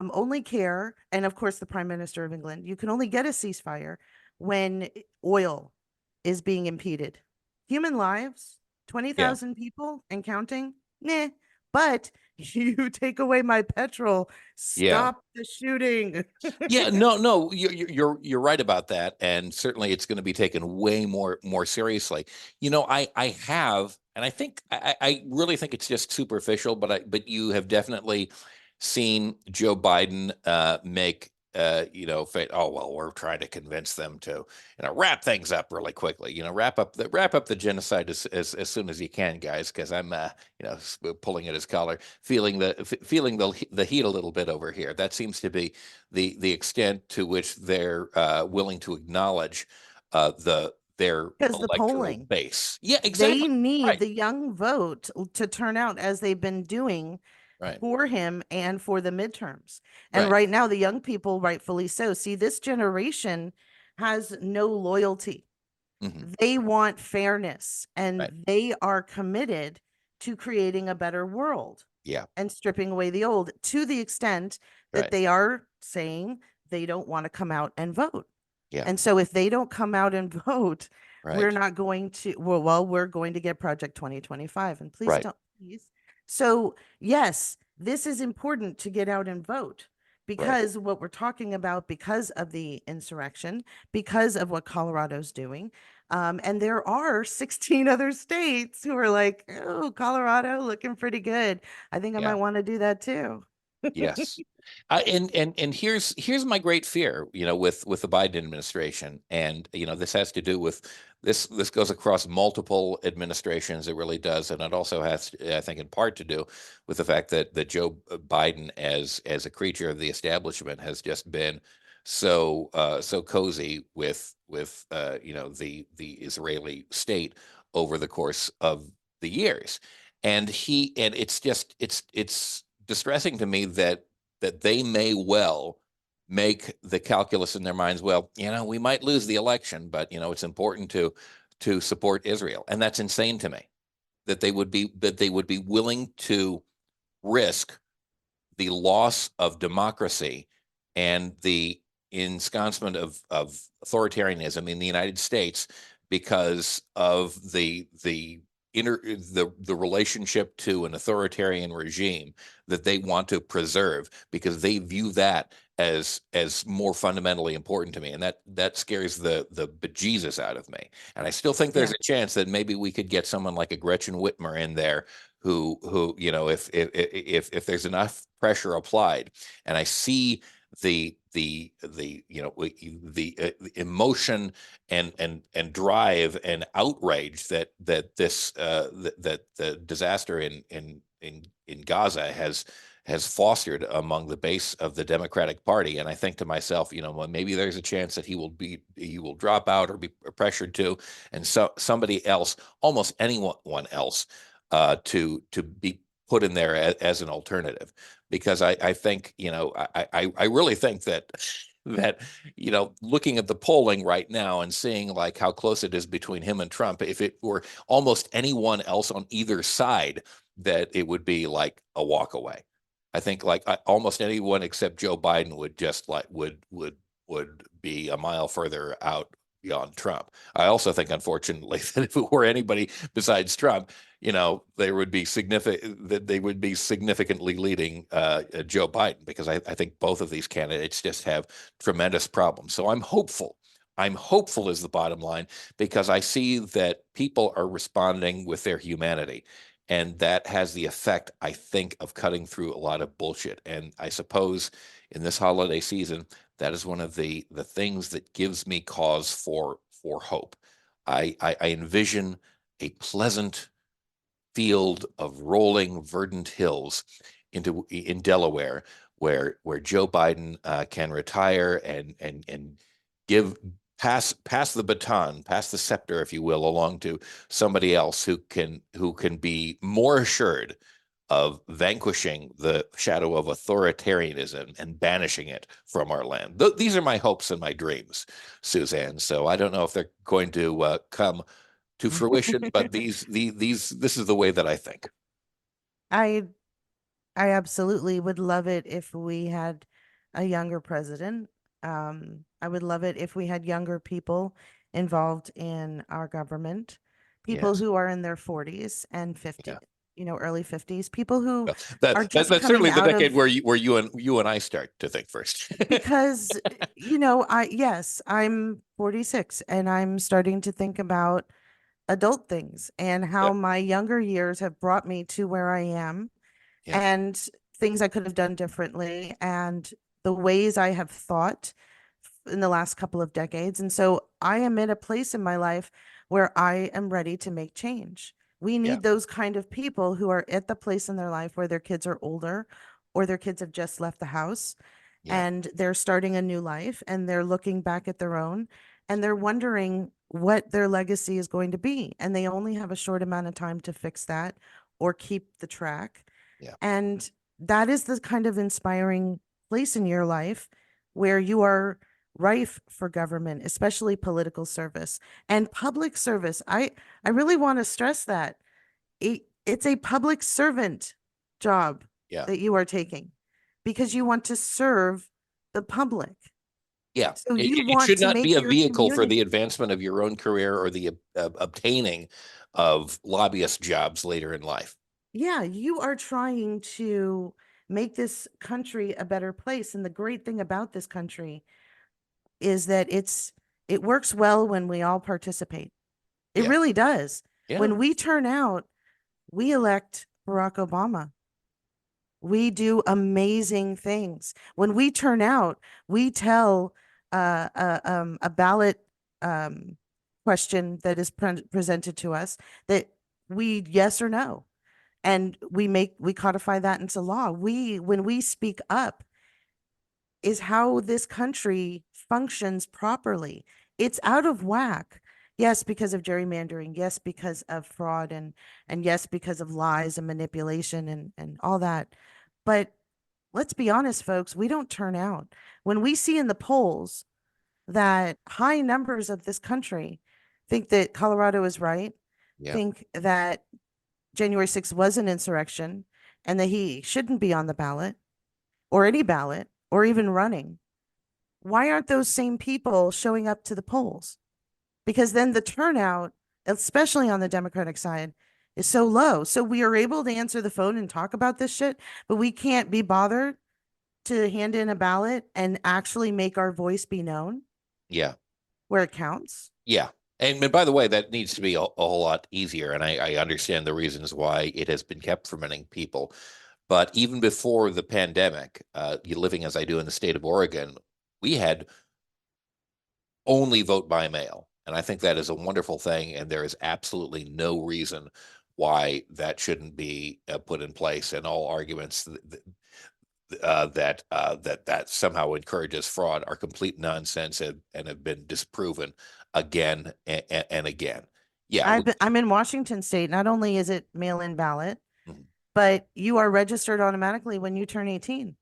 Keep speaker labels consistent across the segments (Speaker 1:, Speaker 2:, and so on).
Speaker 1: only care, and of course, the Prime Minister of England, you can only get a ceasefire when oil is being impeded. Human lives,
Speaker 2: Yeah.
Speaker 1: 20,000 people and counting, nah. But you take away my petrol,
Speaker 2: Yeah.
Speaker 1: stop the shooting.
Speaker 2: Yeah, no, you're right about that, and certainly it's going to be taken way more seriously. I have, and I think I really think it's just superficial, but you have definitely seen Joe Biden make oh well, we're trying to convince them to wrap things up really quickly, wrap up the genocide as soon as you can, guys, because I'm pulling at his collar, feeling the heat a little bit over here. That seems to be the extent to which they're willing to acknowledge their
Speaker 1: Because the
Speaker 2: electoral
Speaker 1: polling,
Speaker 2: base. Yeah,
Speaker 1: they
Speaker 2: exactly.
Speaker 1: need
Speaker 2: Right,
Speaker 1: the young vote to turn out as they've been doing
Speaker 2: right,
Speaker 1: for him and for the midterms. And
Speaker 2: right.
Speaker 1: right now, the young people, rightfully so, see this generation has no loyalty.
Speaker 2: Hmm.
Speaker 1: They want fairness
Speaker 2: Right,
Speaker 1: and they are committed to creating a better world
Speaker 2: yeah,
Speaker 1: and stripping away the old to the extent that
Speaker 2: right,
Speaker 1: they are saying they don't want to come out and vote.
Speaker 2: yeah,
Speaker 1: And so if they don't come out and vote, we're
Speaker 2: right,
Speaker 1: not going to, well, we're going to get Project 2025. And please
Speaker 2: right,
Speaker 1: don't, please. So, yes, this is important to get out and vote
Speaker 2: right.
Speaker 1: because what we're talking about, because of the insurrection, because of what Colorado's doing. And there are 16 other states who are like, oh, Colorado looking pretty good. I think I might
Speaker 2: Yeah.
Speaker 1: want to do that too.
Speaker 2: Yes. And here's my great fear, with the Biden administration, and this has to do with this goes across multiple administrations. It really does, and it also has, I think, in part to do with the fact that Joe Biden, as a creature of the establishment, has just been so cozy with the Israeli state over the course of the years, and it's distressing to me that they may well make the calculus in their minds. Well, we might lose the election, but it's important to support Israel, and that's insane to me. That they would be willing to risk the loss of democracy and the ensconcement of authoritarianism in the United States because of the relationship to an authoritarian regime that they want to preserve because they view that as more fundamentally important to me, and that scares the bejesus out of me. And I still think there's
Speaker 1: Yeah.
Speaker 2: a chance that maybe we could get someone like a Gretchen Whitmer in there who if there's enough pressure applied, and I see the emotion and drive and outrage that the disaster in Gaza has fostered among the base of the Democratic Party. And I think to myself, well, maybe there's a chance that he will drop out or be pressured to, and somebody else, almost anyone else, to be put in there as an alternative, because I think I really think that looking at the polling right now and seeing like how close it is between him and Trump, if it were almost anyone else on either side, that it would be like a walk away. I think like almost anyone except Joe Biden would just like would be a mile further out beyond Trump. I also think, unfortunately, that if it were anybody besides Trump, they would be significantly leading Joe Biden, because I think both of these candidates just have tremendous problems. So I'm hopeful. I'm hopeful is the bottom line, because I see that people are responding with their humanity. And that has the effect, I think, of cutting through a lot of bullshit. And I suppose in this holiday season, that is one of the things that gives me cause for hope. I envision a pleasant field of rolling verdant hills in Delaware, where Joe Biden can retire and give pass the baton, pass the scepter, if you will, along to somebody else who can be more assured of vanquishing the shadow of authoritarianism and banishing it from our land. These are my hopes and my dreams, Suzanne. So I don't know if they're going to come to fruition, but this is the way that I think.
Speaker 1: I I absolutely would love it if we had a younger president. I would love it if we had younger people involved in our government, people
Speaker 2: Yes.
Speaker 1: who are in their 40s and
Speaker 2: Yeah.
Speaker 1: 50, early 50s, people who
Speaker 2: Well,
Speaker 1: are just
Speaker 2: that's
Speaker 1: coming
Speaker 2: certainly the
Speaker 1: out
Speaker 2: decade
Speaker 1: of,
Speaker 2: where you and I start to think first.
Speaker 1: because, yes, I'm 46 and I'm starting to think about adult things and
Speaker 2: Yeah.
Speaker 1: how my younger years have brought me to where I am,
Speaker 2: Yeah.
Speaker 1: and things I could have done differently, and the ways I have thought in the last couple of decades. And so I am in a place in my life where I am ready to make change. We
Speaker 2: Yeah.
Speaker 1: need those kind of people who are at the place in their life where their kids are older or their kids have just left the house
Speaker 2: Yeah.
Speaker 1: and they're starting a new life and they're looking back at their own and they're wondering what their legacy is going to be. And they only have a short amount of time to fix that or keep the track.
Speaker 2: Yeah.
Speaker 1: And that is the kind of inspiring place in your life where you are rife for government, especially political service and public service. I really want to stress that it's a public servant job
Speaker 2: Yeah.
Speaker 1: that you are taking because you want to serve the public.
Speaker 2: Yeah.
Speaker 1: So
Speaker 2: It,
Speaker 1: you
Speaker 2: it
Speaker 1: want
Speaker 2: should
Speaker 1: to
Speaker 2: not be
Speaker 1: make
Speaker 2: a
Speaker 1: your
Speaker 2: vehicle for the
Speaker 1: community.
Speaker 2: advancement of your own career or the obtaining of lobbyist jobs later in life.
Speaker 1: Yeah, you are trying to make this country a better place. And the great thing about this country is that it works well when we all participate. It
Speaker 2: Yeah.
Speaker 1: really does.
Speaker 2: Yeah.
Speaker 1: When we turn out, we elect Barack Obama. We do amazing things. When we turn out, we tell a ballot um, question that is presented to us that we yes or no, and we codify that into law. We when we speak up is how this country functions properly. It's out of whack. Yes, because of gerrymandering. Yes, because of fraud, and yes, because of lies and manipulation and all that. But let's be honest, folks, we don't turn out. When we see in the polls that high numbers of this country think that Colorado is right,
Speaker 2: Yeah.
Speaker 1: think that January 6th was an insurrection and that he shouldn't be on the ballot or any ballot or even running, why aren't those same people showing up to the polls? Because then the turnout, especially on the Democratic side, is so low. So we are able to answer the phone and talk about this shit, but we can't be bothered to hand in a ballot and actually make our voice be known
Speaker 2: Yeah.
Speaker 1: where it counts.
Speaker 2: Yeah. And by the way, that needs to be a whole lot easier. And I understand the reasons why it has been kept from many people. But even before the pandemic, you living as I do in the state of Oregon, we had only vote by mail. And I think that is a wonderful thing. And there is absolutely no reason why that shouldn't be put in place. And all arguments that somehow encourages fraud are complete nonsense and have been disproven again and again. Yeah,
Speaker 1: I'm in Washington state. Not only is it mail in ballot,
Speaker 2: mhm.
Speaker 1: but you are registered automatically when you turn 18.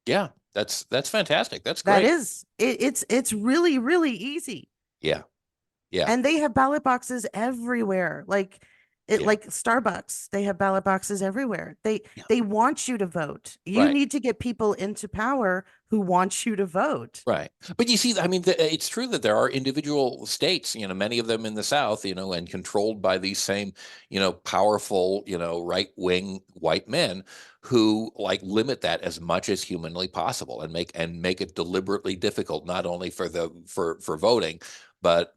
Speaker 2: Yeah, that's fantastic. That's
Speaker 1: That
Speaker 2: great.
Speaker 1: is, it's really, really easy.
Speaker 2: Yeah, yeah,
Speaker 1: And they have ballot boxes everywhere.
Speaker 2: yeah,
Speaker 1: like Starbucks, they have ballot boxes everywhere.
Speaker 2: yeah.
Speaker 1: They want you to vote. You
Speaker 2: Right.
Speaker 1: need to get people into power who want you to vote.
Speaker 2: Right. But you see, I mean, it's true that there are individual states, many of them in the South, and controlled by these same, powerful, right-wing white men who like limit that as much as humanly possible and make it deliberately difficult, not only for voting, but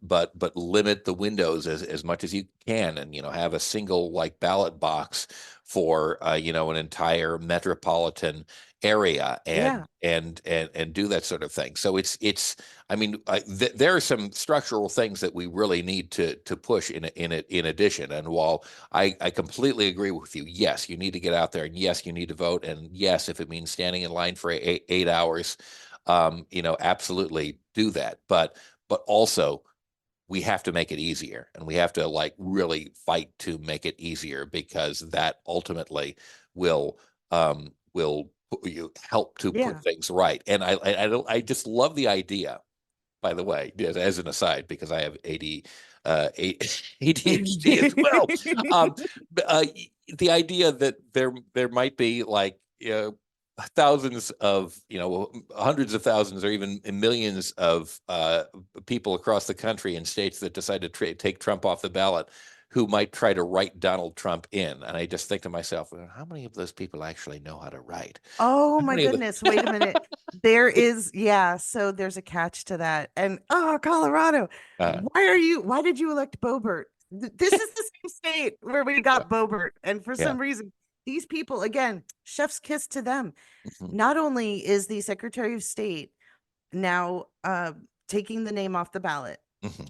Speaker 2: limit the windows as much as you can and, have a single like ballot box for, an entire metropolitan area
Speaker 1: Yeah.
Speaker 2: and do that sort of thing. So it's I mean there are some structural things that we really need to push in addition. And while I completely agree with you, yes, you need to get out there, and yes, you need to vote, and yes, if it means standing in line for 8 hours, absolutely do that. But also we have to make it easier, and we have to like really fight to make it easier, because that ultimately will you help to put
Speaker 1: Yeah.
Speaker 2: things right. And I just love the idea, by the way, as an aside, because I have ADHD as well. Um, uh, the idea that there might be like thousands of, hundreds of thousands or even millions of people across the country in states that decide to take Trump off the ballot who might try to write Donald Trump in. And I just think to myself, well, how many of those people actually know how to write?
Speaker 1: Oh
Speaker 2: How
Speaker 1: my
Speaker 2: many of
Speaker 1: goodness. Wait a minute. There
Speaker 2: the,
Speaker 1: is, yeah. So there's a catch to that. And oh, Colorado,
Speaker 2: uh,
Speaker 1: why did you elect Bobert? This is the same state where we got Bobert. And for
Speaker 2: yeah.
Speaker 1: some reason, these people, again, chef's kiss to them.
Speaker 2: Mhm,
Speaker 1: Not only is the Secretary of State now taking the name off the ballot,
Speaker 2: mhm.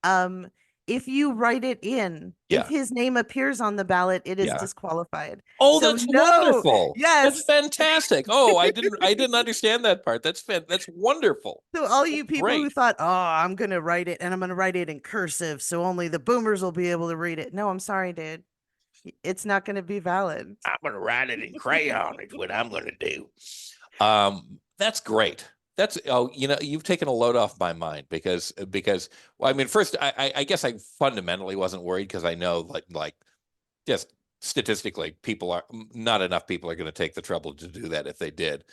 Speaker 1: um, if you write it in, if
Speaker 2: Yeah.
Speaker 1: his name appears on the ballot, it is
Speaker 2: Yeah.
Speaker 1: disqualified.
Speaker 2: Oh,
Speaker 1: So
Speaker 2: that's
Speaker 1: no,
Speaker 2: wonderful. That's
Speaker 1: yes.
Speaker 2: fantastic. Oh, I didn't understand that part. That's wonderful.
Speaker 1: So all
Speaker 2: That's
Speaker 1: you people who
Speaker 2: great.
Speaker 1: thought, "Oh, I'm going to write it and I'm going to write it in cursive so only the boomers will be able to read it." No, I'm sorry, dude. It's not going to be valid.
Speaker 2: I'm gonna write it in crayon is what I'm gonna do. That's great. That's oh, you've taken a load off my mind because well, I mean, first I guess I fundamentally wasn't worried because I know like just statistically people are not enough people are going to take the trouble to do that if they did.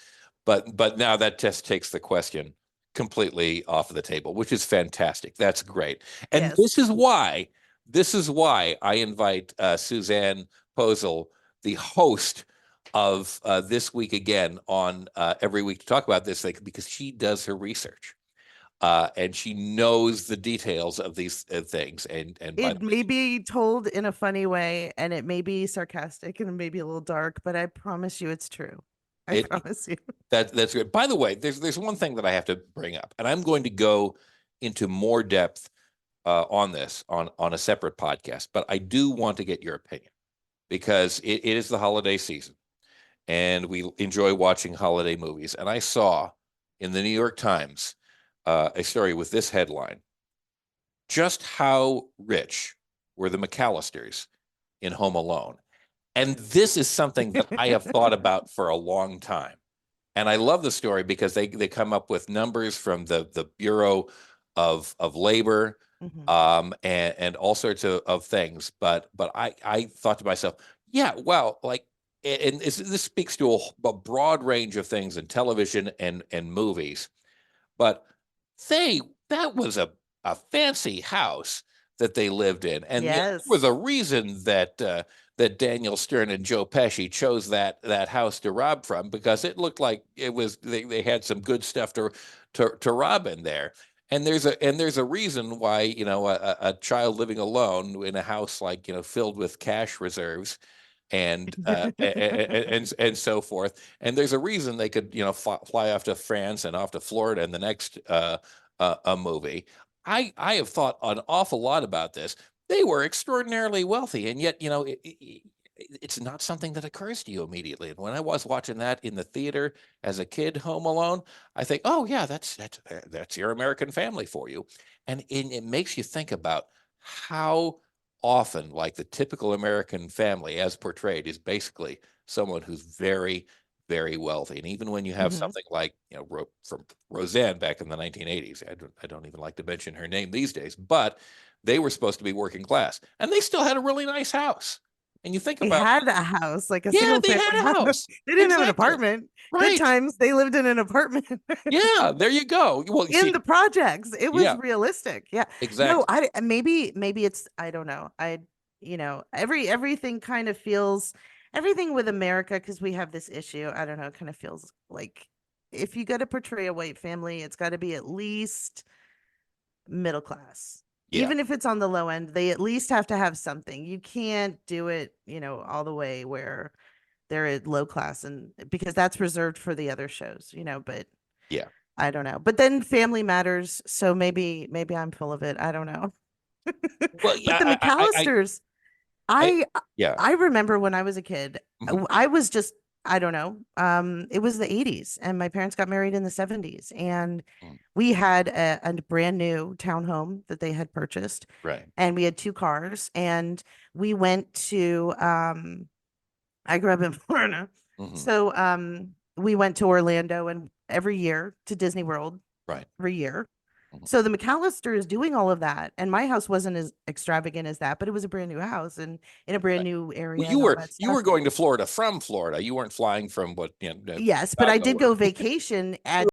Speaker 2: But now that just takes the question completely off of the table, which is fantastic. That's great. And
Speaker 1: Yes.
Speaker 2: this is why I invite Susanne Posel, the host of This Week Again, on every week to talk about this thing because she does her research. And she knows the details of these things. And by the
Speaker 1: It may be told in a funny way and it may be sarcastic and maybe a little dark, but I promise you it's true. I
Speaker 2: way,
Speaker 1: promise you.
Speaker 2: that's good. By the way, there's one thing that I have to bring up, and I'm going to go into more depth on this on a separate podcast. But I do want to get your opinion because it is the holiday season, and we enjoy watching holiday movies. And I saw in the New York Times a story with this headline: Just how rich were the McAllisters in Home Alone? And this is something that I have thought about for a long time. And I love the story because they come up with numbers from the Bureau of Labor,
Speaker 1: Mhm.
Speaker 2: and all sorts of things. But I thought to myself, yeah, well, like, and this speaks to a broad range of things in television and movies. But they that was a fancy house that they lived in, and there was
Speaker 1: Yes.
Speaker 2: a reason that Daniel Stern and Joe Pesci chose that house to rob from because it looked like it was they had some good stuff to rob in there. And there's a reason why a child living alone in a house like filled with cash reserves and so forth. And there's a reason they could fly off to France and off to Florida in the next a movie. I have thought an awful lot about this. They were extraordinarily wealthy, and yet it's not something that occurs to you immediately. And when I was watching that in the theater as a kid, Home Alone, I think, oh yeah, that's your American family for you, and it makes you think about how often, like the typical American family as portrayed, is basically someone who's very, very wealthy. And even when you have
Speaker 1: Mhm.
Speaker 2: something like, from Roseanne back in the 1980s, I don't even like to mention her name these days, but they were supposed to be working class and they still had a really nice house. And you think
Speaker 1: They
Speaker 2: about,
Speaker 1: had a house, like a
Speaker 2: yeah,
Speaker 1: single
Speaker 2: they
Speaker 1: family
Speaker 2: had a
Speaker 1: house.
Speaker 2: house.
Speaker 1: They didn't have an
Speaker 2: Exactly.
Speaker 1: apartment. Good
Speaker 2: Right.
Speaker 1: times, they lived in an apartment.
Speaker 2: Yeah, there you go. Well, you
Speaker 1: In
Speaker 2: see,
Speaker 1: the projects. It was
Speaker 2: yeah,
Speaker 1: realistic. Yeah. No,
Speaker 2: exactly.
Speaker 1: I maybe it's I don't know. Everything kind of feels everything with America because we have this issue. I don't know, it kind of feels like if you got to portray a white family, it's got to be at least middle class.
Speaker 2: Yeah,
Speaker 1: Even if it's on the low end, they at least have to have something. You can't do it, all the way where they're at low class and because that's reserved for the other shows, but
Speaker 2: yeah.
Speaker 1: I don't know. But then family matters, so maybe I'm full of it. I don't know.
Speaker 2: Well,
Speaker 1: But the
Speaker 2: yeah,
Speaker 1: McAllisters,
Speaker 2: I
Speaker 1: I
Speaker 2: yeah.
Speaker 1: I remember when I was a kid,
Speaker 2: Mhm.
Speaker 1: I was just I don't know. It was the 80s and my parents got married in the 70s and
Speaker 2: Mm.
Speaker 1: we had a brand new townhome that they had purchased
Speaker 2: Right.
Speaker 1: and we had two cars and we went to I grew up in Florida.
Speaker 2: Hmm.
Speaker 1: So we went to Orlando and every year to Disney World
Speaker 2: Right.
Speaker 1: every year.
Speaker 2: Mhm.
Speaker 1: So the McAllister is doing all of that, and my house wasn't as extravagant as that, but it was a brand new house and in a brand
Speaker 2: Right.
Speaker 1: new
Speaker 2: Well,
Speaker 1: area
Speaker 2: you
Speaker 1: and all
Speaker 2: were
Speaker 1: that
Speaker 2: you
Speaker 1: stuff.
Speaker 2: were going to Florida. You weren't flying from what,
Speaker 1: Yes, but I
Speaker 2: Chicago
Speaker 1: did
Speaker 2: or
Speaker 1: go vacation at